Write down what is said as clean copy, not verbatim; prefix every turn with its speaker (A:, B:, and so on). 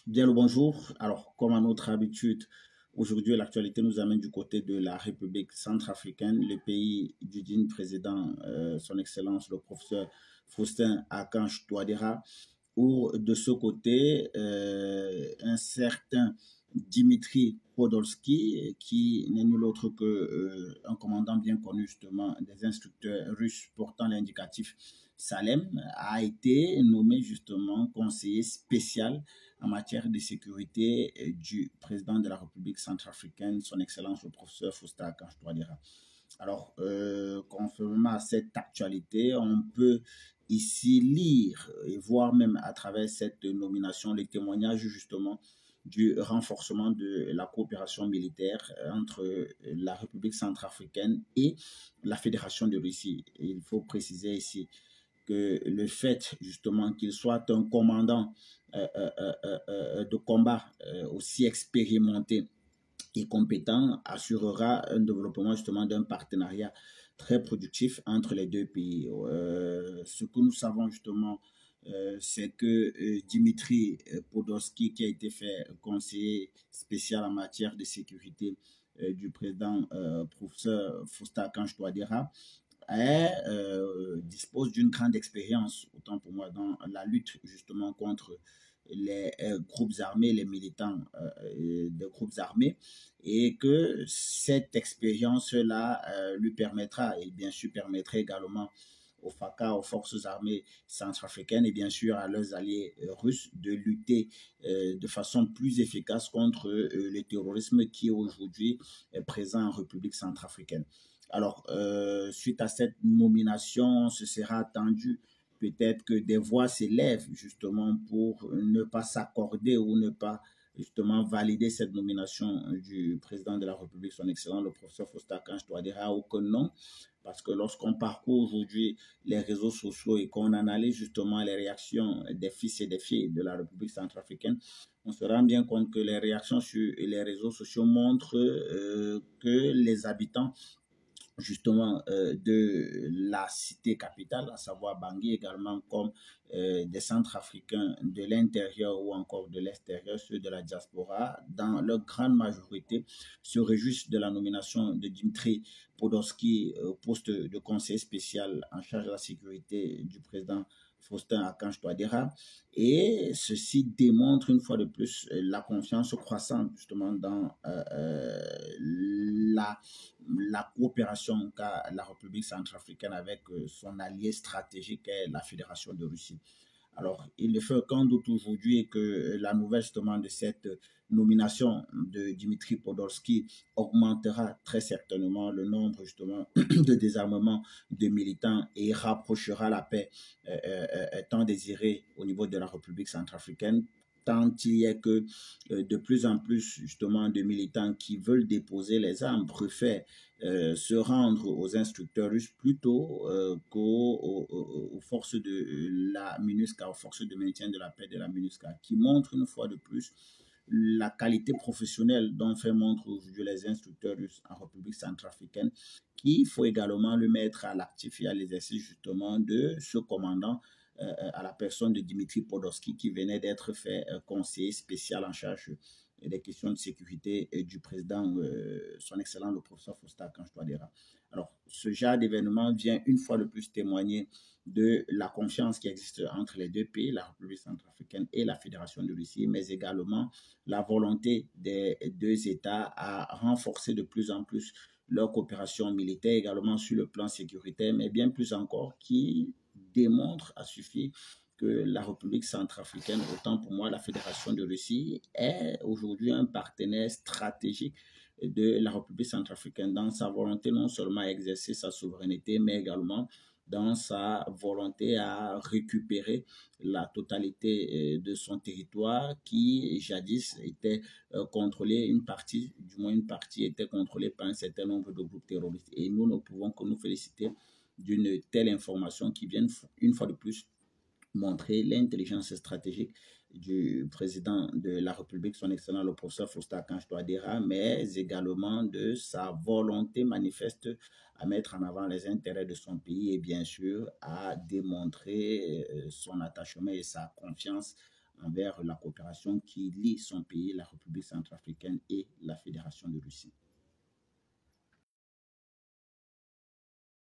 A: Bien le bonjour. Alors, comme à notre habitude, aujourd'hui, l'actualité nous amène du côté de la République centrafricaine, le pays du digne président, son Excellence, le professeur Faustin Archange Touadéra, ou de ce côté, un certain Dimitri Podolsky, qui n'est nul autre que un commandant bien connu justement des instructeurs russes portant l'indicatif Salem, a été nommé justement conseiller spécial en matière de sécurité du président de la République centrafricaine, son Excellence le professeur Faustin Archange Touadéra. Alors, conformément à cette actualité, on peut ici lire et voir même à travers cette nomination les témoignages justement du renforcement de la coopération militaire entre la République centrafricaine et la Fédération de Russie. Et il faut préciser ici que le fait justement qu'il soit un commandant de combat aussi expérimenté et compétent assurera un développement justement d'un partenariat très productif entre les deux pays. Ce que nous savons justement, c'est que Dimitri Podolsky, qui a été fait conseiller spécial en matière de sécurité du président professeur Faustin Archange Touadéra, dispose d'une grande expérience, autant pour moi, dans la lutte justement contre les groupes armés, les militants des groupes armés, et que cette expérience-là lui permettra, et bien sûr permettrait également au FACA, aux forces armées centrafricaines et bien sûr à leurs alliés russes de lutter de façon plus efficace contre le terrorisme qui aujourd'hui est présent en République centrafricaine. Alors, suite à cette nomination, ce sera attendu peut-être que des voix s'élèvent justement pour ne pas s'accorder ou ne pas justement valider cette nomination du président de la République, son Excellence, le professeur Faustin Archange Touadéra, ou que non. Parce que lorsqu'on parcourt aujourd'hui les réseaux sociaux et qu'on analyse justement les réactions des fils et des filles de la République centrafricaine, on se rend bien compte que les réactions sur les réseaux sociaux montrent que les habitants justement de la cité capitale, à savoir Bangui également, comme des centres africains de l'intérieur ou encore de l'extérieur, ceux de la diaspora, dans leur grande majorité, se réjouissent de la nomination de Dimitri Podolsky au poste de conseiller spécial en charge de la sécurité du président Faustin Archange Touadéra. Et ceci démontre une fois de plus la confiance croissante justement dans la coopération qu'a la République centrafricaine avec son allié stratégique est la Fédération de Russie. Alors, il ne fait aucun doute aujourd'hui que la nouvelle justement de cette nomination de Dimitri Podolsky augmentera très certainement le nombre justement de désarmement de militants et rapprochera la paix tant désirée au niveau de la République centrafricaine, tant il y a que de plus en plus justement de militants qui veulent déposer les armes préfèrent se rendre aux instructeurs russes plutôt qu'aux forces de la MINUSCA, aux forces de maintien de la paix de la MINUSCA, qui montrent une fois de plus la qualité professionnelle dont fait montre aujourd'hui les instructeurs russes en République centrafricaine, qu'il faut également le mettre à l'actif et à l'exercice justement de ce commandant à la personne de Dimitri Podolsky qui venait d'être fait conseiller spécial en charge des questions de sécurité du président, son excellent le professeur Faustin Archange Touadéra. Alors, ce genre d'événement vient une fois de plus témoigner de la confiance qui existe entre les deux pays, la République centrafricaine et la Fédération de Russie, mais également la volonté des deux États à renforcer de plus en plus leur coopération militaire, également sur le plan sécuritaire, mais bien plus encore, qui démontre à suffire que la République centrafricaine, autant pour moi la Fédération de Russie, est aujourd'hui un partenaire stratégique de la République centrafricaine dans sa volonté non seulement à exercer sa souveraineté, mais également dans sa volonté à récupérer la totalité de son territoire qui jadis était contrôlé, une partie, du moins une partie était contrôlée par un certain nombre de groupes terroristes. Et nous ne pouvons que nous féliciter d'une telle information qui vient une fois de plus montrer l'intelligence stratégique du président de la République, son excellent le professeur Faustin Archange Touadéra, mais également de sa volonté manifeste à mettre en avant les intérêts de son pays et bien sûr à démontrer son attachement et sa confiance envers la coopération qui lie son pays, la République centrafricaine, et la Fédération de Russie.